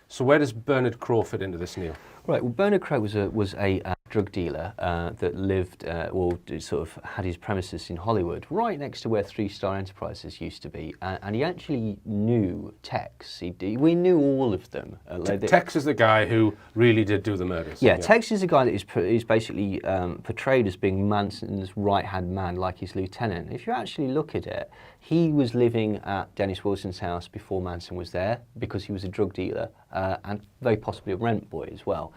So where does Bernard Crowe fit into this, Neil? Right. Well, Bernard Crowe was a drug dealer that lived, or sort of had his premises in Hollywood, right next to where Three Star Enterprises used to be, and he actually knew Tex. We knew all of them. Tex is the guy who really did do the murders. Yeah, Tex is the guy that is basically portrayed as being Manson's right-hand man, like his lieutenant. If you actually look at it, he was living at Dennis Wilson's house before Manson was there, because he was a drug dealer and very possibly a rent boy as well.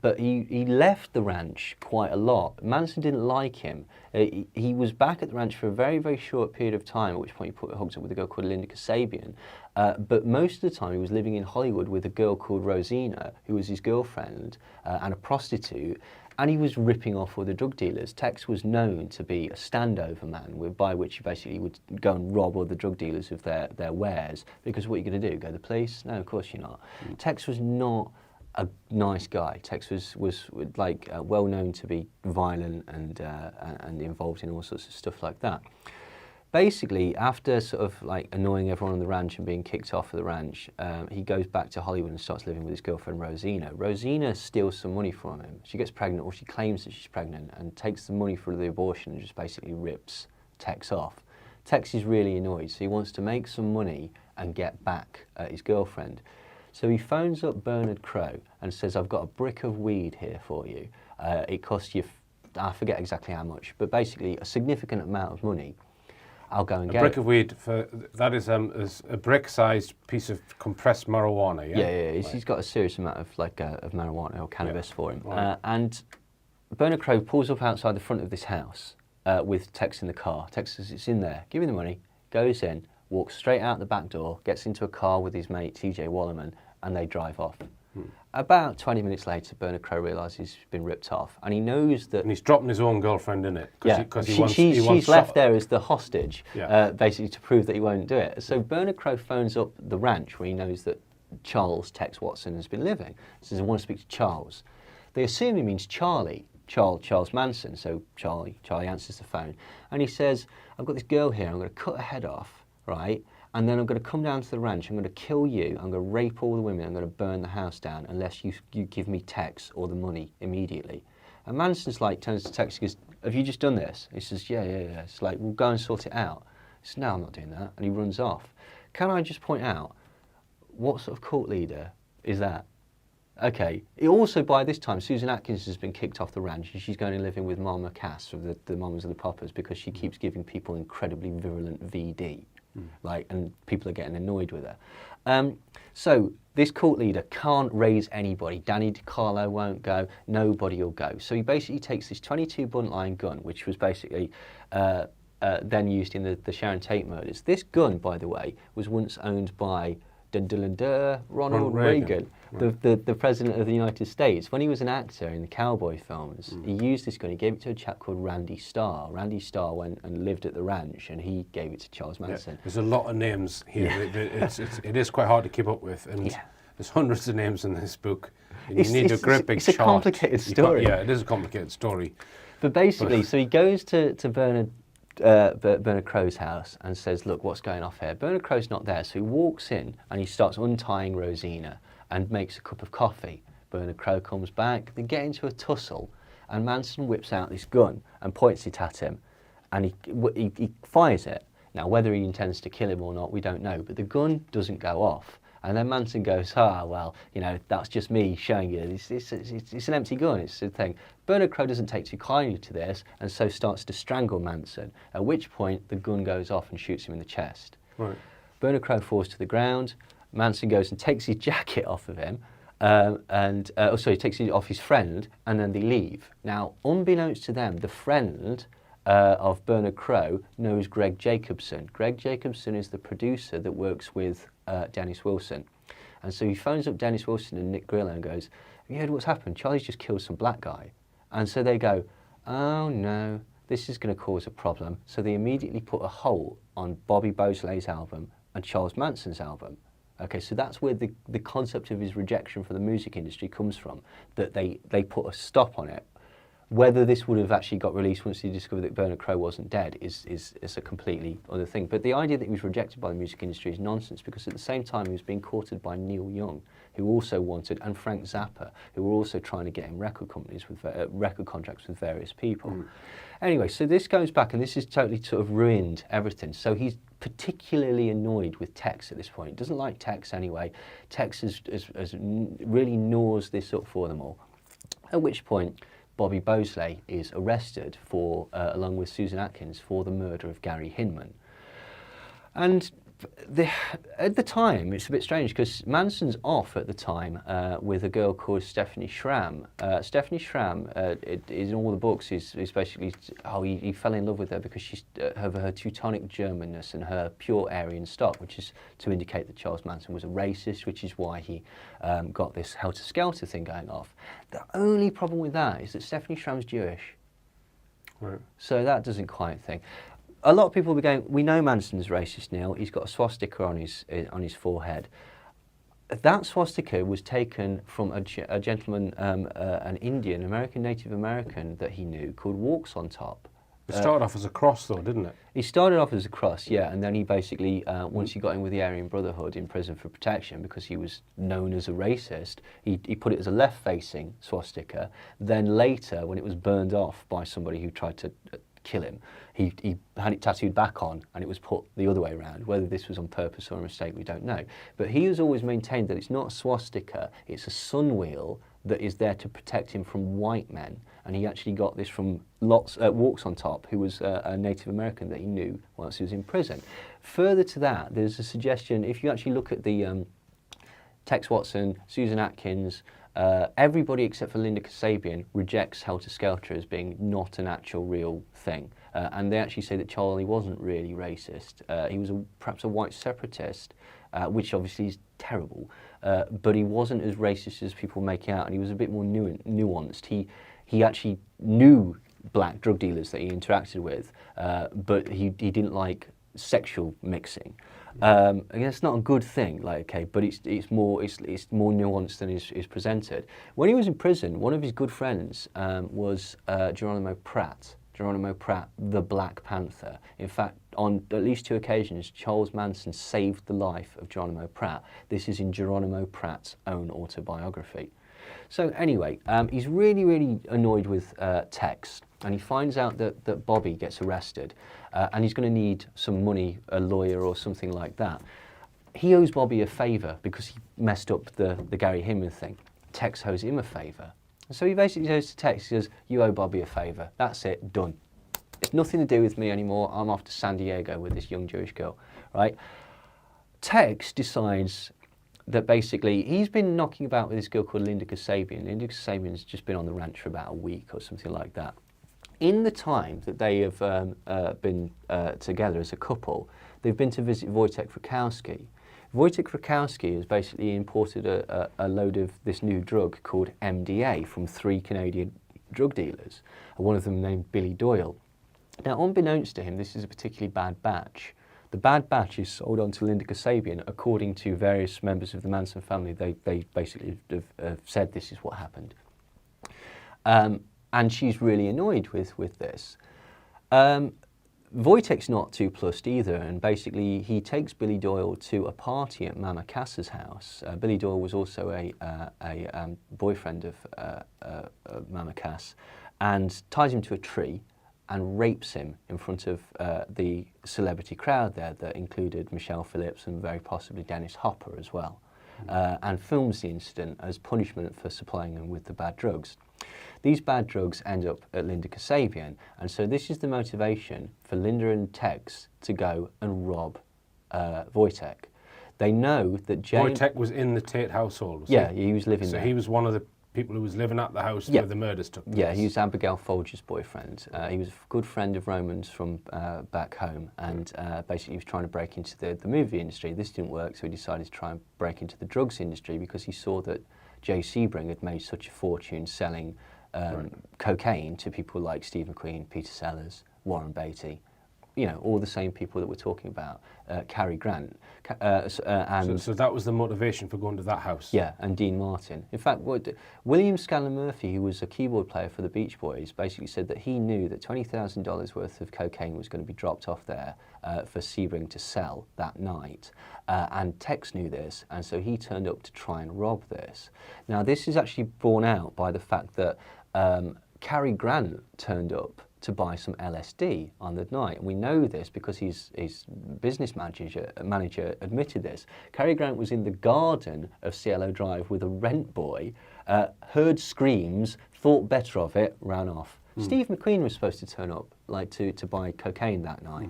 But he left the ranch quite a lot. Manson didn't like him. He was back at the ranch for a very, very short period of time, at which point he hooked up with a girl called Linda Kasabian. But most of the time he was living in Hollywood with a girl called Rosina, who was his girlfriend, and a prostitute. And he was ripping off all the drug dealers. Tex was known to be a standover man, by which he basically would go and rob all the drug dealers of their wares. Because what are you going to do? Go to the police? No, of course you're not. Tex was not a nice guy. Tex was like well known to be violent and involved in all sorts of stuff like that. Basically, after sort of like annoying everyone on the ranch and being kicked off of the ranch, he goes back to Hollywood and starts living with his girlfriend Rosina. Rosina steals some money from him. She gets pregnant, or she claims that she's pregnant, and takes the money for the abortion and just basically rips Tex off. Tex is really annoyed, so he wants to make some money and get back at his girlfriend. So he phones up Bernard Crowe and says, "I've got a brick of weed here for you. It costs you, I forget exactly how much, but basically a significant amount of money. I'll go and get it." A brick of weed, that is a brick-sized piece of compressed marijuana, yeah? Yeah. Right. He's got a serious amount of of marijuana or cannabis for him. Right. And Bernard Crowe pulls up outside the front of this house with Tex in the car. Tex says, "It's in there, give me the money," goes in, walks straight out the back door, gets into a car with his mate TJ Wallerman, and they drive off. About 20 minutes later, Bernard Crowe realises he's been ripped off, and he knows that... And he's dropping his own girlfriend in it. She's left there as the hostage, basically to prove that he won't do it. So Bernard Crowe phones up the ranch where he knows that Charles Tex Watson has been living. He says, "I want to speak to Charles." They assume he means Charlie, Charles Manson, so Charlie answers the phone, and he says, "I've got this girl here, I'm going to cut her head off, right? And then I'm going to come down to the ranch, I'm going to kill you, I'm going to rape all the women, I'm going to burn the house down unless you give me Tex or the money immediately." And Manson's like, turns to Tex, he goes, "Have you just done this?" He says, yeah. It's like, "We'll go and sort it out." He says, "No, I'm not doing that." And he runs off. Can I just point out, what sort of cult leader is that? Okay, also by this time, Susan Atkins has been kicked off the ranch and she's going and living with Mama Cass, of the Mamas of the Poppers, because she keeps giving people incredibly virulent VD. And people are getting annoyed with her. So this cult leader can't raise anybody. Danny DiCarlo won't go. Nobody will go. So he basically takes this .22 buntline gun, which was basically then used in the Sharon Tate murders. This gun, by the way, was once owned by Ronald Reagan, the President of the United States. When he was an actor in the cowboy films, he used this gun. He gave it to a chap called Randy Starr. Randy Starr went and lived at the ranch, and he gave it to Charles Manson. Yeah. There's a lot of names here. It is quite hard to keep up with, and there's hundreds of names in this book. And you need a great big chart. It's a complicated story. It is a complicated story. But basically, so he goes to Bernard Crowe's house and says, "Look, what's going off here?" Bernard Crowe's not there, so he walks in and he starts untying Rosina and makes a cup of coffee. Bernard Crowe comes back, they get into a tussle, and Manson whips out this gun and points it at him, and he fires it. Now, whether he intends to kill him or not, we don't know, but the gun doesn't go off. And then Manson goes, well, that's just me showing you. It's an empty gun, it's the thing. Bernard Crowe doesn't take too kindly to this, and so starts to strangle Manson, at which point the gun goes off and shoots him in the chest. Right. Bernard Crowe falls to the ground. Manson goes and takes his jacket off of him, he takes it off his friend, and then they leave. Now, unbeknownst to them, the friend of Bernard Crowe knows Greg Jacobson. Greg Jacobson is the producer that works with Dennis Wilson. And so he phones up Dennis Wilson and Nick Grillo and goes, "Have you heard what's happened? Charlie's just killed some black guy." And so they go, "Oh no, this is going to cause a problem." So they immediately put a halt on Bobby Beausoleil's album and Charles Manson's album. Okay, so that's where the concept of his rejection for the music industry comes from, that they put a stop on it Whether this would have actually got released once he discovered that Bernard Crowe wasn't dead is a completely other thing. But the idea that he was rejected by the music industry is nonsense, because at the same time he was being courted by Neil Young, who also wanted, and Frank Zappa, who were also trying to get him record companies with record contracts with various people. Anyway, so this goes back, and this has totally sort of ruined everything. So he's particularly annoyed with Tex at this point. He doesn't like Tex anyway. Tex has really gnaws this up for them all. At which point, Bobby Bosley is arrested for, along with Susan Atkins, for the murder of Gary Hinman. And at the time, it's a bit strange because Manson's off at the time with a girl called Stephanie Schramm. Stephanie Schramm, in all the books, is basically how he fell in love with her because she's of her Teutonic Germanness and her pure Aryan stock, which is to indicate that Charles Manson was a racist, which is why he got this helter-skelter thing going off. The only problem with that is that Stephanie Schramm's Jewish. Right. So that doesn't quite think. A lot of people will be going, we know Manson's racist, Neil. He's got a swastika on his forehead. That swastika was taken from a gentleman, an Indian, American Native American that he knew called Walks on Top. It started off as a cross, though, didn't it? He started off as a cross, yeah, and then he basically, once he got in with the Aryan Brotherhood in prison for protection because he was known as a racist, he put it as a left-facing swastika. Then later, when it was burned off by somebody who tried to kill him, he had it tattooed back on, and it was put the other way around. Whether this was on purpose or a mistake, we don't know. But he has always maintained that it's not a swastika, it's a sun wheel that is there to protect him from white men. And he actually got this from Walks on Top, who was a Native American that he knew whilst he was in prison. Further to that, there's a suggestion, if you actually look at the Tex Watson, Susan Atkins, everybody except for Linda Kasabian rejects Helter Skelter as being not an actual real thing. And they actually say that Charlie wasn't really racist. He was perhaps a white separatist, which obviously is terrible, but he wasn't as racist as people make out, and he was a bit more nuanced. He actually knew black drug dealers that he interacted with, but he didn't like sexual mixing. Again, it's not a good thing, but it's more nuanced than is presented. When he was in prison, one of his good friends was Geronimo Pratt. Geronimo Pratt, the Black Panther. In fact, on at least 2 occasions, Charles Manson saved the life of Geronimo Pratt. This is in Geronimo Pratt's own autobiography. So anyway, he's really, really annoyed with Tex, and he finds out that Bobby gets arrested, and he's going to need some money, a lawyer or something like that. He owes Bobby a favour because he messed up the Gary Hinman thing. Tex owes him a favour. So he basically goes to Tex, he says, you owe Bobby a favour. That's it, done. It's nothing to do with me anymore. I'm off to San Diego with this young Jewish girl, right? Tex decides that basically he's been knocking about with this girl called Linda Kasabian. Linda Kasabian's just been on the ranch for about a week or something like that. In the time that they have been together as a couple, they've been to visit Wojtek Frykowski. Wojtek Frykowski has basically imported a load of this new drug called MDA from 3 Canadian drug dealers, one of them named Billy Doyle. Now, unbeknownst to him, this is a particularly bad batch. The bad batch is sold on to Linda Kasabian. According to various members of the Manson family, they basically have said this is what happened. And she's really annoyed with this. Wojtek's not too plussed either, and basically he takes Billy Doyle to a party at Mama Cass's house. Billy Doyle was also a boyfriend of Mama Cass, and ties him to a tree and rapes him in front of the celebrity crowd there that included Michelle Phillips and very possibly Dennis Hopper as well, and films the incident as punishment for supplying him with the bad drugs. These bad drugs end up at Linda Kasabian, and so this is the motivation for Linda and Tex to go and rob Wojtek. They know that Jane... Wojtek was in the Tate household, was Yeah, he was living there. So he was one of the people who was living at the house where the murders took place. Yeah, he was Abigail Folger's boyfriend. He was a good friend of Roman's from back home, and basically he was trying to break into the movie industry. This didn't work, so he decided to try and break into the drugs industry because he saw that Jay Sebring had made such a fortune selling cocaine to people like Steve McQueen, Peter Sellers, Warren Beatty, all the same people that we're talking about, Cary Grant, and So that was the motivation for going to that house. yeah, and Dean Martin. In fact, William Scanlon Murphy, who was a keyboard player for the Beach Boys, basically said that he knew that $20,000 worth of cocaine was going to be dropped off there for Sebring to sell that night. And Tex knew this, and so he turned up to try and rob this. Now, this is actually borne out by the fact that Cary Grant turned up to buy some LSD on the night. And we know this because his business manager admitted this. Cary Grant was in the garden of Cielo Drive with a rent boy, heard screams, thought better of it, ran off. Steve McQueen was supposed to turn up to buy cocaine that night,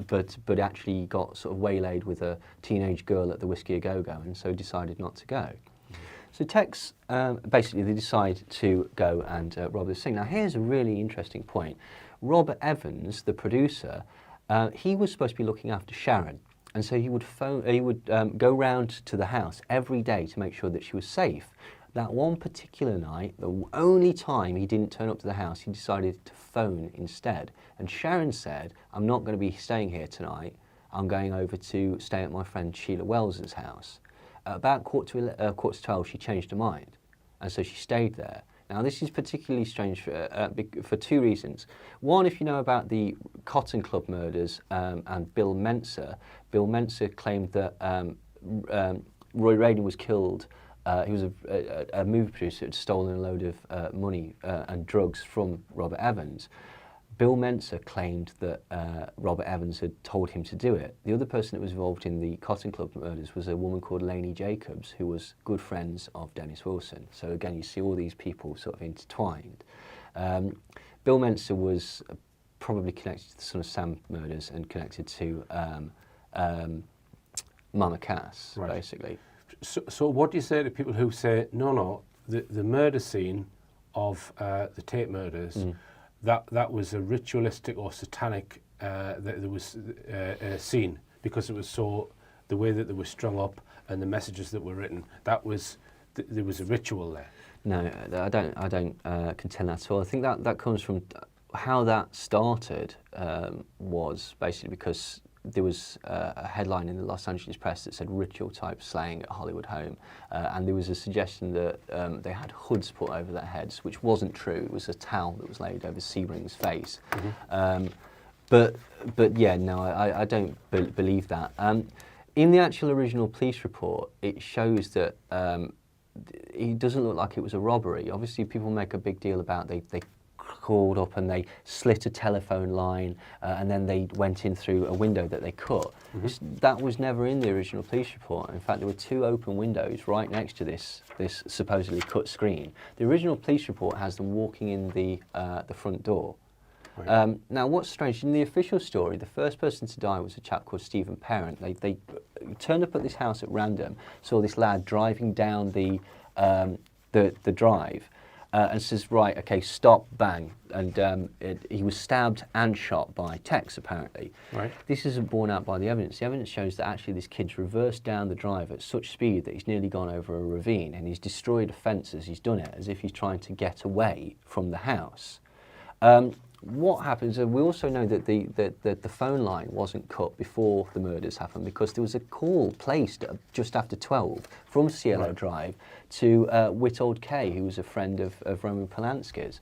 but actually got sort of waylaid with a teenage girl at the Whiskey A Go-Go, and so decided not to go. So Tex, basically they decide to go and rob this thing. Now here's a really interesting point. Rob Evans, the producer, he was supposed to be looking after Sharon, and so he would go round to the house every day to make sure that she was safe. That one particular night, the only time he didn't turn up to the house, he decided to phone instead. And Sharon said, "I'm not going to be staying here tonight. I'm going over to stay at my friend Sheila Wells's house." About quarter to 12, she changed her mind, and so she stayed there. Now, this is particularly strange for two reasons. One, if you know about the Cotton Club murders and Bill Mensa claimed that Roy Radin was killed. He was a movie producer who had stolen a load of money and drugs from Robert Evans. Bill Mensa claimed that Robert Evans had told him to do it. The other person that was involved in the Cotton Club murders was a woman called Lainey Jacobs, who was good friends of Dennis Wilson. So again, you see all these people sort of intertwined. Bill Mensa was probably connected to the Son of Sam murders and connected to Mama Cass, Right. basically. So what do you say to people who say, no, the murder scene of the Tate murders, that was a ritualistic or satanic there was scene because it was so, the way that they were strung up and the messages that were written, that was, there was a ritual there? No, I don't contend that at all. I think that comes from how that started was basically because there was a headline in the Los Angeles Press that said ritual-type slaying at Hollywood Home, and there was a suggestion that they had hoods put over their heads, which wasn't true. It was a towel that was laid over Sebring's face. But yeah, no, I don't believe that. In the actual original police report, it shows that it doesn't look like it was a robbery. Obviously, people make a big deal about they called up and they slit a telephone line and then they went in through a window that they cut. That was never in the original police report. In fact, there were two open windows right next to this supposedly cut screen. The original police report has them walking in the front door. Right. Now, what's strange, in the official story, the first person to die was a chap called Stephen Parent. They turned up at this house at random, saw this lad driving down the drive, and says, right, okay, stop, bang. And he was stabbed and shot by Tex, apparently. Right. This isn't borne out by the evidence. The evidence shows that actually this kid's reversed down the drive at such speed that he's nearly gone over a ravine, and he's destroyed a fence as he's done it, as if he's trying to get away from the house. What happens, and we also know that the phone line wasn't cut before the murders happened because there was a call placed just after 12 from Cielo Drive to Witold Kay, who was a friend of Roman Polanski's.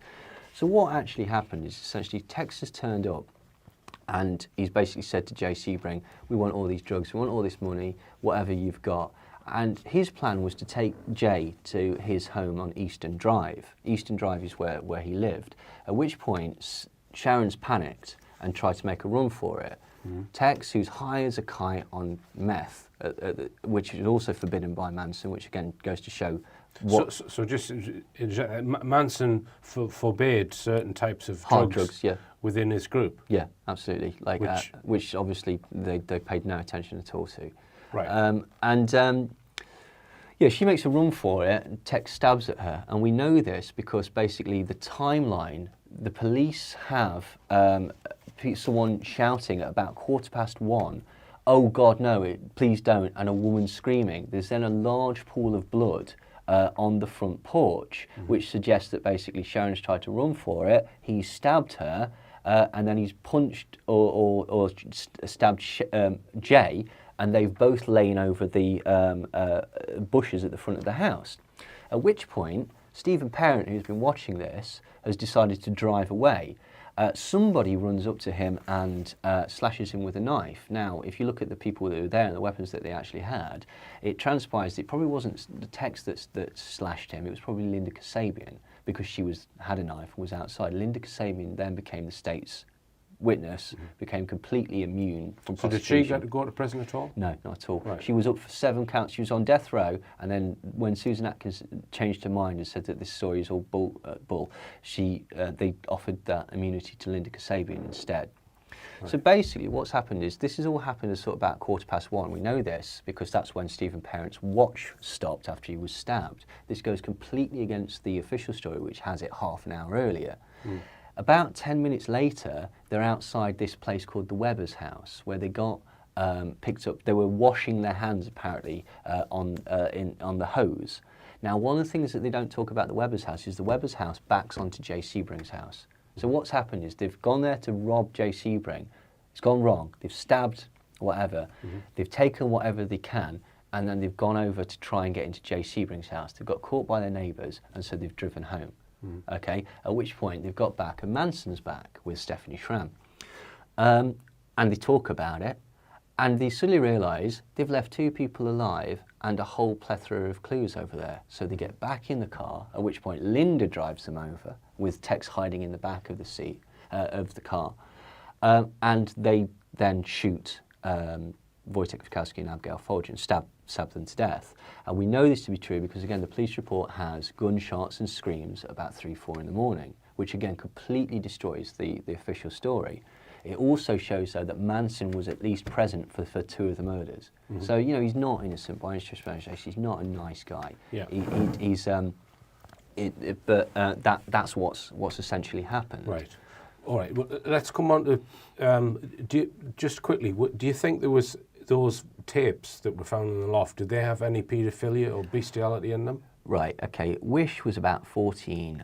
So what actually happened is essentially Tex has turned up and he's basically said to Jay Sebring, we want all these drugs, we want all this money, whatever you've got. And his plan was to take Jay to his home on Eastern Drive. Eastern Drive is where he lived, at which point Sharon's panicked and tried to make a run for it. Tex, who's high as a kite on meth, which is also forbidden by Manson, which again goes to show what... So just, Manson forbade certain types of hard drugs, yeah, within his group? Yeah, absolutely. Like, which obviously they paid no attention at all to. Right. Yeah, she makes a run for it, and Tex stabs at her. And we know this because basically the timeline, the police have someone shouting at about 1:15, "Oh God, no, please don't," and a woman screaming. There's then a large pool of blood on the front porch, which suggests that basically Sharon's tried to run for it, he stabbed her, and then he's punched or stabbed Jay, and they've both lain over the bushes at the front of the house. At which point, Stephen Parent, who's been watching this, has decided to drive away. Somebody runs up to him and slashes him with a knife. Now, if you look at the people that were there and the weapons that they actually had, it transpires it probably wasn't the Tex that slashed him, it was probably Linda Kasabian, because she had a knife and was outside. Linda Kasabian then became the state's witness, became completely immune from prosecution. Did she get to go to prison at all? No, not at all. Right. She was up for 7 counts. She was on death row, and then when Susan Atkins changed her mind and said that this story is all bull, they offered that immunity to Linda Kasabian instead. Right. So basically what's happened is this has all happened at sort of about 1:15. We know this because that's when Stephen Parent's watch stopped after he was stabbed. This goes completely against the official story, which has it half an hour earlier. About 10 minutes later, they're outside this place called the Weber's house, where they got picked up. They were washing their hands apparently on the hose. Now, one of the things that they don't talk about the Weber's house is the Weber's house backs onto Jay Sebring's house. So what's happened is they've gone there to rob Jay Sebring. It's gone wrong. They've stabbed whatever. They've taken whatever they can, and then they've gone over to try and get into Jay Sebring's house. They've got caught by their neighbours, and so they've driven home. Okay, at which point they've got back, and Manson's back with Stephanie Schramm. And they talk about it, and they suddenly realise they've left 2 people alive and a whole plethora of clues over there. So they get back in the car, at which point Linda drives them over, with Tex hiding in the back of the seat of the car. And they then shoot Wojtek Wachowski and Abigail Folger and stab them to death. And we know this to be true because, again, the police report has gunshots and screams at about 3-4 in the morning, which, again, completely destroys the official story. It also shows, though, that Manson was at least present for 2 of the murders. So, you know, he's not innocent by any stretch of imagination. He's not a nice guy. Yeah. That's what's essentially happened. Right. All right. Well, let's come on to just quickly. Do you think there was those tapes that were found in the loft? Did they have any paedophilia or bestiality in them? Right, okay. Wish was about 14.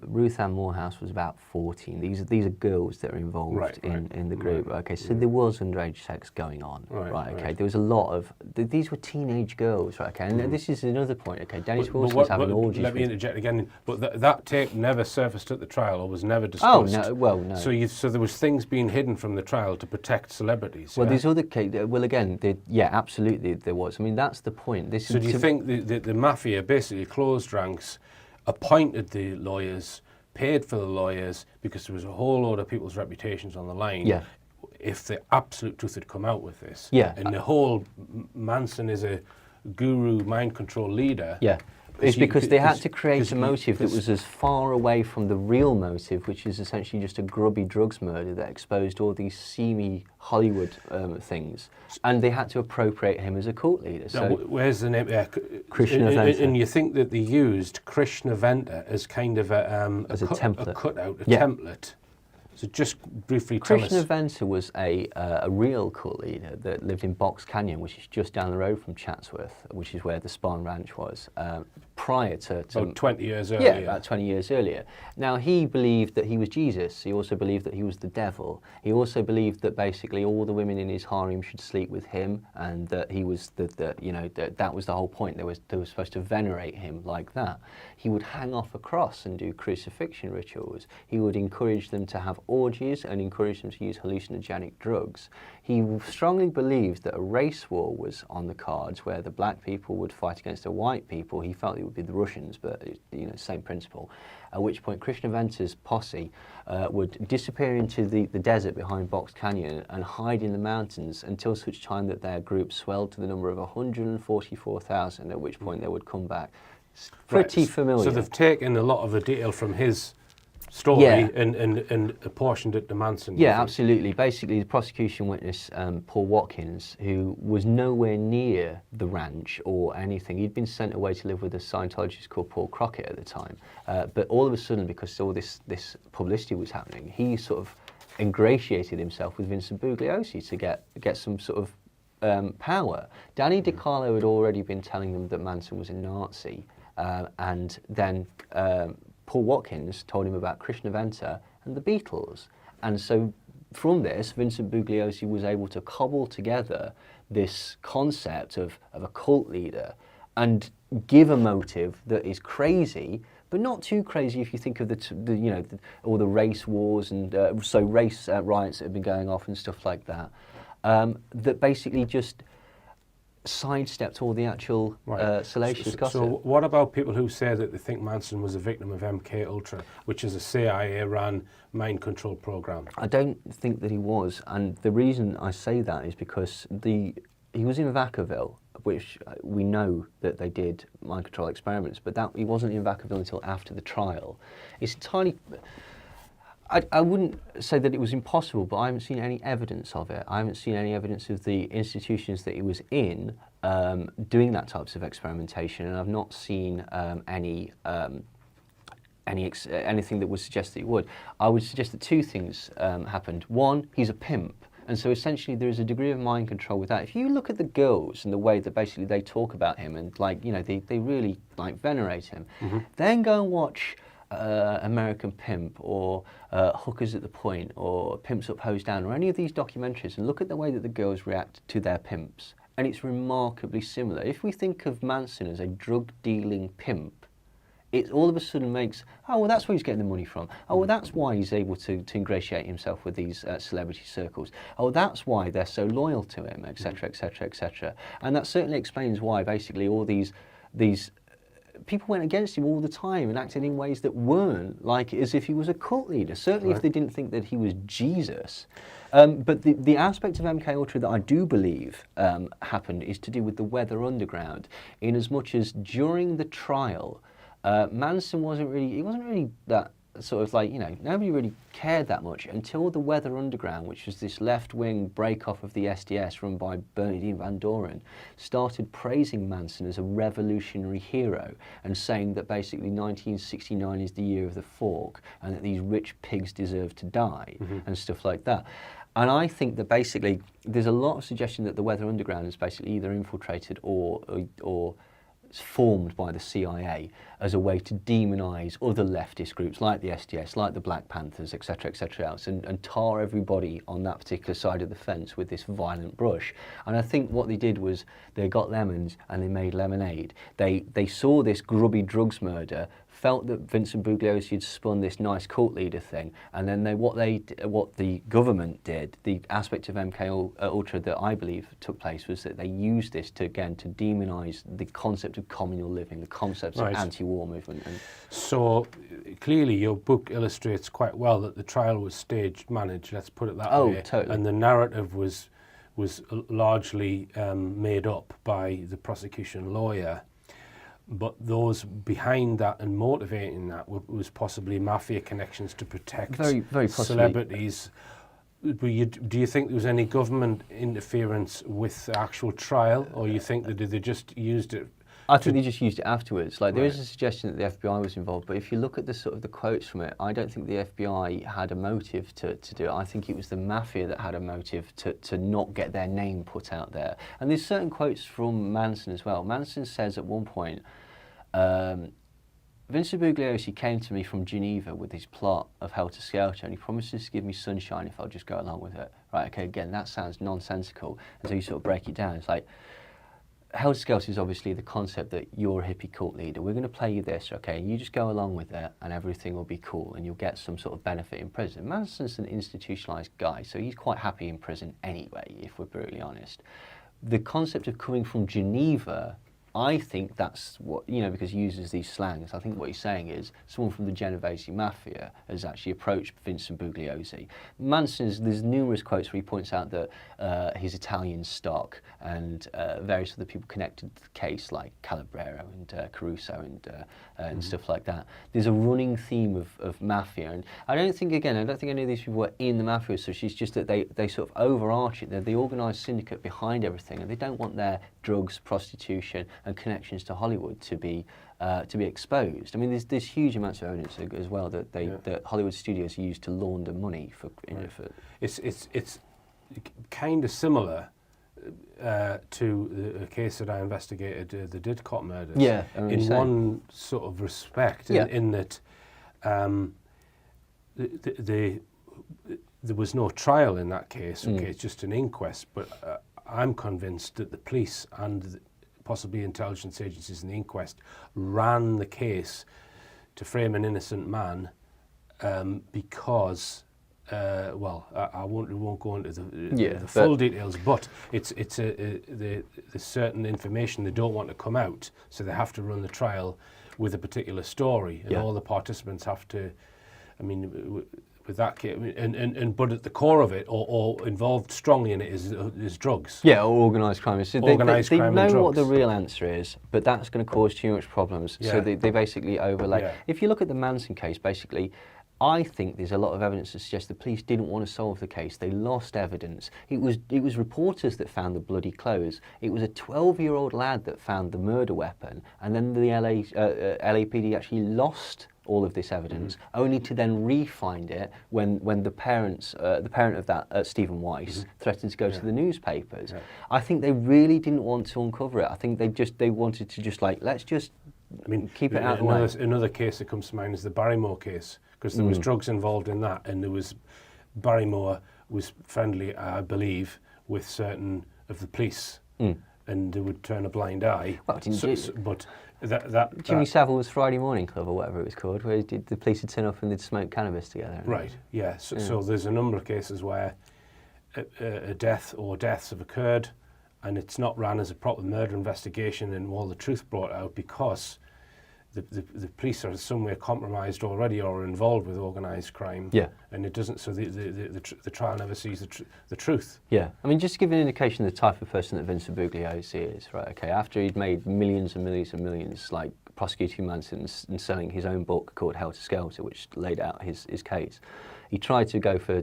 Ruth Ann Morehouse was about 14. These are girls that are involved in the group. Right. Okay, so there was underage sex going on. Right, okay. There was a lot of... These were teenage girls, right, okay. And this is another point, okay. Dennis Wilson was having orgies. Let me interject again. But that tape never surfaced at the trial or was never discussed. Oh, no, well, no. So there was things being hidden from the trial to protect celebrities. Well, these other cases... Well, again, yeah, absolutely there was. I mean, that's the point. So do you think the mafia basically closed ranks, appointed the lawyers, paid for the lawyers, because there was a whole load of people's reputations on the line? Yeah. If the absolute truth had come out with this. Yeah. And the whole Manson is a guru mind control leader. Yeah. It's because they had to create a motive that was as far away from the real motive, which is essentially just a grubby drugs murder that exposed all these seamy Hollywood things. And they had to appropriate him as a cult leader. So now, where's the name? Krishna Venter. And you think that they used Krishna Venter as kind of a template. A cutout, a template. So just briefly tell us. Krishna Venter was a real cult leader that lived in Box Canyon, which is just down the road from Chatsworth, which is where the Spahn Ranch was, prior to... About 20 years earlier. Yeah, about 20 years earlier. Now, he believed that he was Jesus. He also believed that he was the devil. He also believed that basically all the women in his harem should sleep with him, and that he was that was the whole point. They were supposed to venerate him like that. He would hang off a cross and do crucifixion rituals. He would encourage them to have orgies and encourage them to use hallucinogenic drugs. He strongly believed that a race war was on the cards, where the black people would fight against the white people. He felt it would be the Russians, but same principle. At which point Krishna Venter's posse would disappear into the desert behind Box Canyon and hide in the mountains until such time that their group swelled to the number of 144,000, at which point they would come back. Pretty familiar. So they've taken a lot of the detail from his story and apportioned it to Manson. Yeah, absolutely. Basically, the prosecution witness, Paul Watkins, who was nowhere near the ranch or anything. He'd been sent away to live with a Scientologist called Paul Crockett at the time. But all of a sudden, because all this publicity was happening, he sort of ingratiated himself with Vincent Bugliosi to get some sort of power. Danny DiCarlo had already been telling them that Manson was a Nazi, and then Paul Watkins told him about Krishna Venter and the Beatles. And so from this, Vincent Bugliosi was able to cobble together this concept of a cult leader and give a motive that is crazy, but not too crazy if you think of all the race wars and race riots that have been going off and stuff like that. That basically just sidestepped all the actual salacious gossip. So what about people who say that they think Manson was a victim of MK Ultra, which is a CIA-run mind control program? I don't think that he was, and the reason I say that is because he was in Vacaville, which we know that they did mind control experiments, but that he wasn't in Vacaville until after the trial. It's entirely. I wouldn't say that it was impossible, but I haven't seen any evidence of it. I haven't seen any evidence of the institutions that he was in doing that types of experimentation, and I've not seen anything that would suggest that he would. I would suggest that two things happened. One, he's a pimp. And so essentially there is a degree of mind control with that. If you look at the girls and the way that basically they talk about him and they really venerate him, then go and watch American Pimp or Hookers at the Point or Pimps Up, Hose Down or any of these documentaries and look at the way that the girls react to their pimps. And it's remarkably similar. If we think of Manson as a drug-dealing pimp, it all of a sudden makes, oh, well, that's where he's getting the money from. Oh, well, that's why he's able to ingratiate himself with these celebrity circles. Oh, that's why they're so loyal to him, etc., etc., etc. And that certainly explains why basically all these people went against him all the time and acted in ways that weren't like as if he was a cult leader, certainly if they didn't think that he was Jesus. But the aspect of MK Ultra that I do believe happened is to do with the Weather Underground, in as much as during the trial, Manson wasn't really that sort of nobody really cared that much until the Weather Underground, which was this left-wing break-off of the SDS run by Bernardine Van Doren, started praising Manson as a revolutionary hero and saying that basically 1969 is the year of the fork and that these rich pigs deserve to die and stuff like that. And I think that basically there's a lot of suggestion that the Weather Underground is basically either infiltrated or formed by the CIA as a way to demonise other leftist groups like the SDS, like the Black Panthers, etc., etc., else, and tar everybody on that particular side of the fence with this violent brush. And I think what they did was they got lemons and they made lemonade. They saw this grubby drugs murder, felt that Vincent Bugliosi had spun this nice cult leader thing, and then what the government did, the aspect of MK Ultra that I believe took place was that they used this to demonise the concept of communal living, the concept of anti-war movement. So clearly your book illustrates quite well that the trial was staged, managed, let's put it that way. Oh, totally. And the narrative was largely made up by the prosecution lawyer. But those behind that and motivating that was possibly mafia connections to protect very, very celebrities. Do you think there was any government interference with the actual trial, or you think that they just used it? I think they just used it afterwards. There is a suggestion that the FBI was involved, but if you look at the quotes from it, I don't think the FBI had a motive to do it. I think it was the mafia that had a motive to not get their name put out there. And there's certain quotes from Manson as well. Manson says at one point, Vincent Bugliosi came to me from Geneva with his plot of Helter Skelter, and he promises to give me sunshine if I'll just go along with it. Right, okay, again, that sounds nonsensical. And so you sort of break it down. It's like, Helter Skelter is obviously the concept that you're a hippie cult leader. We're going to play you this, okay? You just go along with it and everything will be cool and you'll get some sort of benefit in prison. Manson's an institutionalized guy, so he's quite happy in prison anyway, if we're brutally honest. The concept of coming from Geneva, I think that's what, because he uses these slangs, I think what he's saying is someone from the Genovese mafia has actually approached Vincent Bugliosi. There's numerous quotes where he points out that his Italian stock and various other people connected to the case, like Calabrero and Caruso and stuff like that. There's a running theme of mafia, and I don't think any of these people were in the mafia, so it's just that they sort of overarch it. They're the organised syndicate behind everything, and they don't want their drugs, prostitution, and connections to Hollywood to be exposed. I mean, there's huge amounts of evidence as well that Hollywood studios used to launder money for. It's kind of similar to a case that I investigated, the Didcot murders. Yeah, in one sort of respect, in that the there was no trial in that case. Okay, it's just an inquest. But I'm convinced that the police and possibly intelligence agencies in the inquest ran the case to frame an innocent man because, I won't go into the full details, but there's certain information they don't want to come out, so they have to run the trial with a particular story, and all the participants have to, with that case, but at the core of it, or involved strongly in it, is drugs. Yeah, or organised crime. So organised they crime know and drugs. what the real answer is, but that's going to cause too much problems. Yeah. So they basically overlay. Yeah. If you look at the Manson case, basically, I think there's a lot of evidence to suggest the police didn't want to solve the case. They lost evidence. It was reporters that found the bloody clothes. It was a 12-year-old lad that found the murder weapon, and then the LAPD actually lost all of this evidence, only to then re-find it when the parent of that, Stephen Weiss, threatened to go to the newspapers. Yeah. I think they really didn't want to uncover it. I think they wanted to just let's just keep it out of the way. Another case that comes to mind is the Barrymore case, because there was drugs involved in that, and Barrymore was friendly, I believe, with certain of the police, and they would turn a blind eye. Well, but Jimmy Savile was Friday Morning Club, or whatever it was called, where the police would turn up and they'd smoke cannabis together. Right. Yeah. So there's a number of cases where a death or deaths have occurred, and it's not run as a proper murder investigation and all the truth brought out because the police are some way compromised already or involved with organised crime. Yeah. And it doesn't. So the trial never sees the truth. Yeah. Just to give you an indication of the type of person that Vincent Bugliosi is, right? Okay. After he'd made millions and millions and millions, like prosecuting Manson and selling his own book called Helter Skelter, which laid out his case, he tried to go for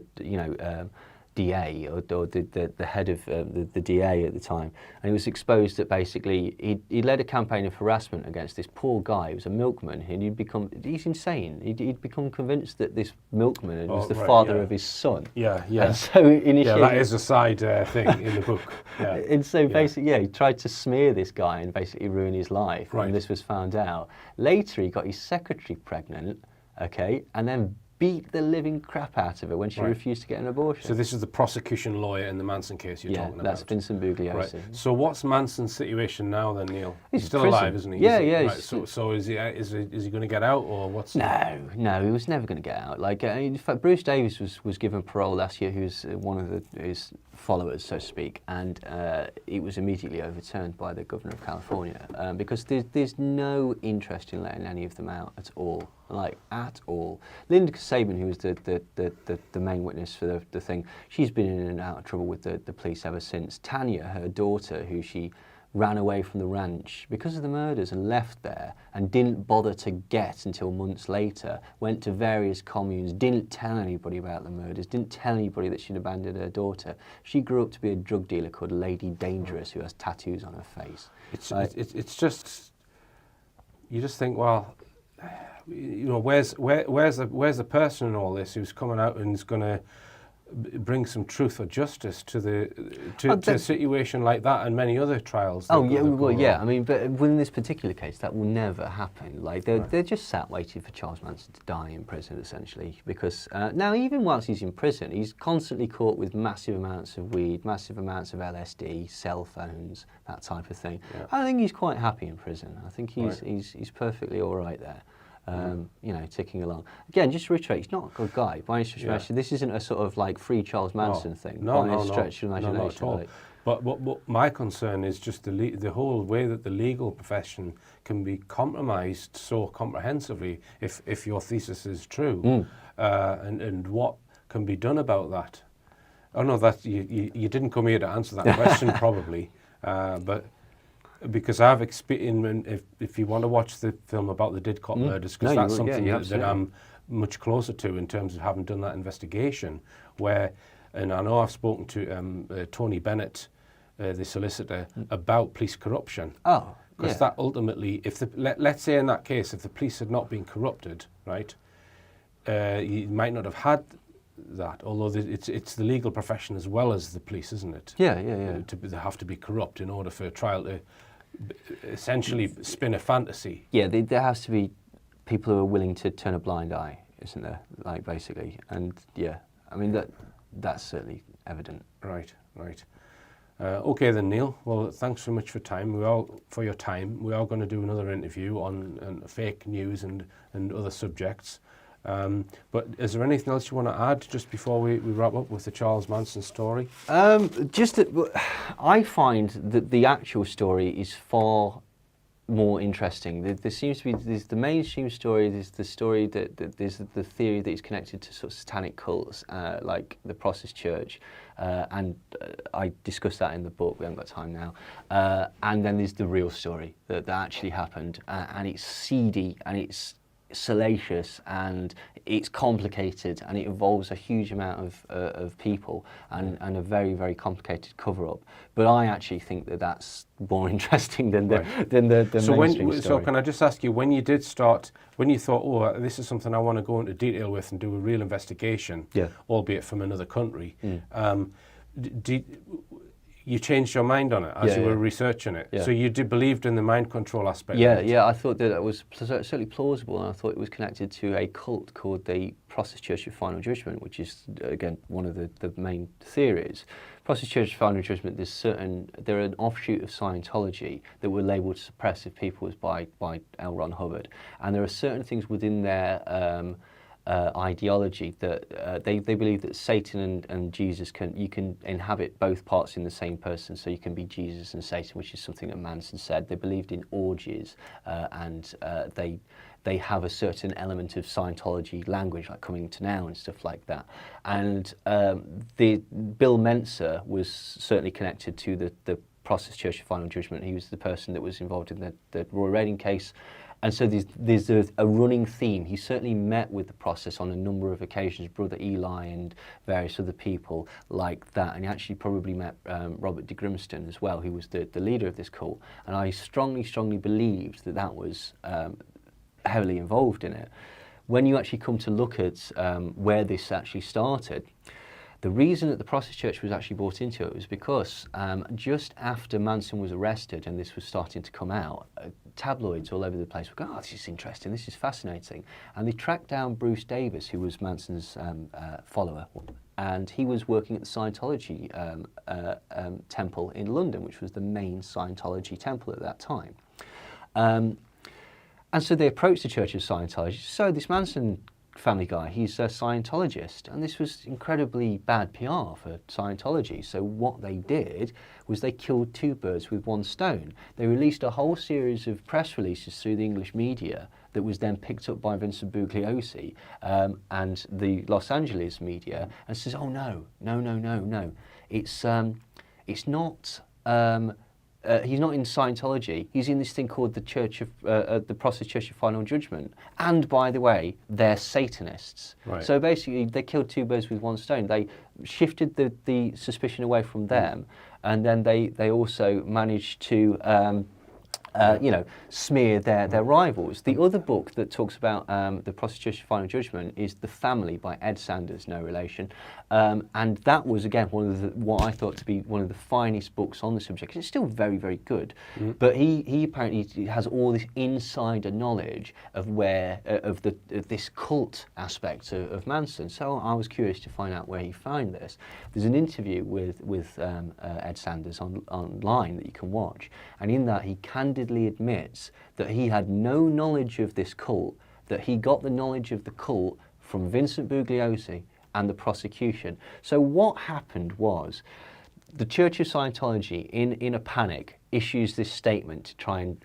DA or the head of the DA at the time, and he was exposed that basically he led a campaign of harassment against this poor guy who was a milkman, and he's insane. He'd become convinced that this milkman was the father of his son. Yeah, yeah. And so initially, that is a side thing in the book. Yeah. And so basically, he tried to smear this guy and basically ruin his life. Right. And this was found out. Later, he got his secretary pregnant, okay, and then beat the living crap out of her when she refused to get an abortion. So this is the prosecution lawyer in the Manson case you're talking about? Yeah, that's Vincent Bugliosi. Right. So what's Manson's situation now then, Neil? He's still alive, isn't he? Yeah, Right. So is he going to get out, or what's? No, he was never going to get out. In fact, Bruce Davis was given parole last year, who's one of his followers, so to speak, and it was immediately overturned by the governor of California because there's no interest in letting any of them out at all. At all. Linda Kasabian, who was the main witness for the thing, she's been in and out of trouble with the police ever since. Tanya, her daughter, who she ran away from the ranch because of the murders and left there and didn't bother to get until months later, went to various communes, didn't tell anybody about the murders, didn't tell anybody that she'd abandoned her daughter. She grew up to be a drug dealer called Lady Dangerous, who has tattoos on her face. It's just, you just think, well, where's the person in all this who's coming out and is going to bring some truth or justice to a situation like that and many other trials? But within this particular case, that will never happen. They're just sat waiting for Charles Manson to die in prison, essentially, because now even whilst he's in prison, he's constantly caught with massive amounts of weed, massive amounts of LSD, cell phones, that type of thing. Yeah. I think he's quite happy in prison. I think he's perfectly all right there. Ticking along. Again, just to reiterate, he's not a good guy by any stretch of imagination. This isn't a sort of free Charles Manson thing by any stretch of imagination. No, not at all. But my concern is just the whole way that the legal profession can be compromised so comprehensively if your thesis is true, and what can be done about that. Oh no, that you didn't come here to answer that question probably, but. Because I've experienced, if you want to watch the film about the Didcot murders, because that's something that I'm much closer to in terms of having done that investigation, and I know I've spoken to Tony Bennett, the solicitor, about police corruption. Oh, because that ultimately, let's say in that case, if the police had not been corrupted, right, you might not have had that, although it's the legal profession as well as the police, isn't it? Yeah. They have to be corrupt in order for a trial to essentially spin a fantasy. Yeah, there has to be people who are willing to turn a blind eye, isn't there? Basically, and that that's certainly evident. Right, right. Okay then, Neil. Well, thanks so much for your time. We are going to do another interview on fake news and other subjects. But is there anything else you want to add just before we wrap up with the Charles Manson story? Just that I find that the actual story is far more interesting. There seems to be the mainstream story. There's the story that there's the theory that is connected to sort of satanic cults, like the Process Church, and I discussed that in the book. We haven't got time now. And then there's the real story that actually happened, and it's seedy and it's salacious and it's complicated and it involves a huge amount of people and a very, very complicated cover-up. But I actually think that that's more interesting than the mainstream story. So can I just ask you, when you thought, oh, this is something I want to go into detail with and do a real investigation, albeit from another country, you changed your mind on it as you were researching it. So you believed in the mind control aspect. Yeah. I thought that it was certainly plausible, and I thought it was connected to a cult called the Process Church of Final Judgment, which is again one of the main theories. Process Church of Final Judgment. They're an offshoot of Scientology that were labelled suppressive peoples by L. Ron Hubbard, and there are certain things within their ideology that they believe that Satan and Jesus you can inhabit both parts in the same person, so you can be Jesus and Satan, which is something that Manson said. They believed in orgies, and they have a certain element of Scientology language, like coming to now and stuff like that. And Bill Mensa was certainly connected to the Process Church of Final Judgment. He was the person that was involved in the Roy Rading case. And so there's a running theme. He certainly met with the Process on a number of occasions, Brother Eli and various other people like that. And he actually probably met Robert de Grimston as well, who was the leader of this cult. And I strongly, strongly believed that was heavily involved in it. When you actually come to look at where this actually started, the reason that the Process Church was actually brought into it was because just after Manson was arrested and this was starting to come out, tabloids all over the place were going, oh, this is interesting, this is fascinating. And they tracked down Bruce Davis, who was Manson's follower, and he was working at the Scientology temple in London, which was the main Scientology temple at that time. And so they approached the Church of Scientology. So this Manson family guy, he's a Scientologist, and this was incredibly bad PR for Scientology. So what they did was they killed two birds with one stone. They released a whole series of press releases through the English media that was then picked up by Vincent Bugliosi and the Los Angeles media, and says, oh no, it's not. He's not in Scientology. He's in this thing called the Church of the Process Church of Final Judgment. And by the way, they're Satanists. Right. So basically, they killed two birds with one stone. They shifted the suspicion away from them, and then they also managed to smear their rivals. The other book that talks about the Process Church of Final Judgment is The Family by Ed Sanders, no relation. And that was, again, what I thought to be one of the finest books on the subject. It's still very, very good. Mm-hmm. But he apparently has all this insider knowledge of of this cult aspect of Manson. So I was curious to find out where he found this. There's an interview with Ed Sanders online that you can watch. And in that, he candidly admits that he had no knowledge of this cult, that he got the knowledge of the cult from Vincent Bugliosi and the prosecution. So what happened was the Church of Scientology, in a panic, issues this statement to try and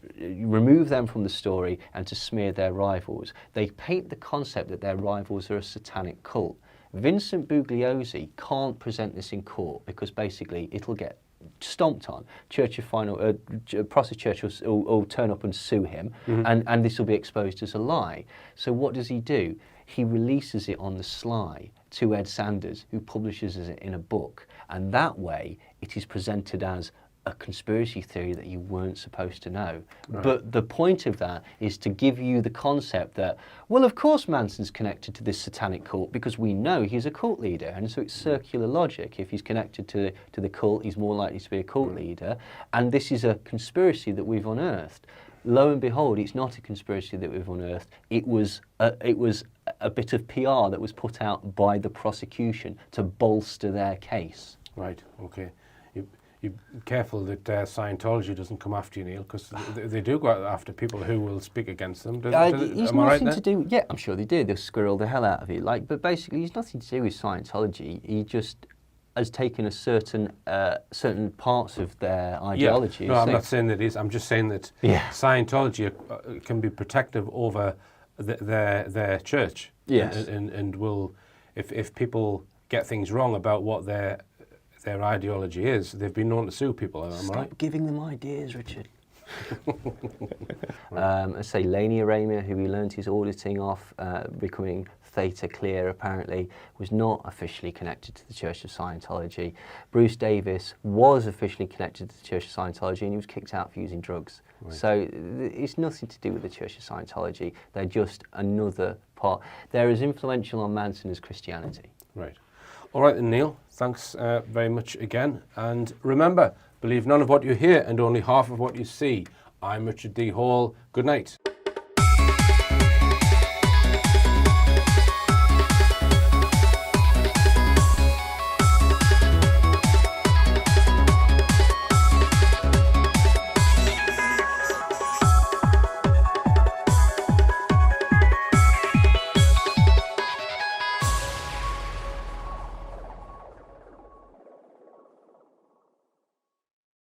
remove them from the story and to smear their rivals. They paint the concept that their rivals are a satanic cult. Vincent Bugliosi can't present this in court because basically it'll get stomped on. Process Church will turn up and sue him, mm-hmm. and this will be exposed as a lie. So what does he do? He releases it on the sly to Ed Sanders, who publishes it in a book, and that way it is presented as a conspiracy theory that you weren't supposed to know. Right. But the point of that is to give you the concept that, well, of course Manson's connected to this satanic cult because we know he's a cult leader, and so it's circular logic. If he's connected to the cult, he's more likely to be a cult leader, and this is a conspiracy that we've unearthed. Lo and behold, it's not a conspiracy that we've unearthed. It was a bit of PR that was put out by the prosecution to bolster their case. Right, okay. You're careful that Scientology doesn't come after you, Neil, because they do go after people who will speak against them. He's am I right nothing there? to do. Yeah, I'm sure they do. They'll squirrel the hell out of you. But basically, he's nothing to do with Scientology. He just has taken a certain parts of their ideology. Yeah. No, I'm not saying that it is. I'm just saying that Scientology can be protective over their church. Yes. And will, if people get things wrong about what their ideology is, they've been known to sue people. Am I right? Stop giving them ideas, Richard. Let's say Laney Aramia, who he learned his auditing off, becoming Theta Clear apparently, was not officially connected to the Church of Scientology. Bruce Davis was officially connected to the Church of Scientology and he was kicked out for using drugs. Right. So it's nothing to do with the Church of Scientology. They're just another part. They're as influential on Manson as Christianity. Right. All right then, Neil. Thanks very much again. And remember, believe none of what you hear and only half of what you see. I'm Richard D. Hall. Good night.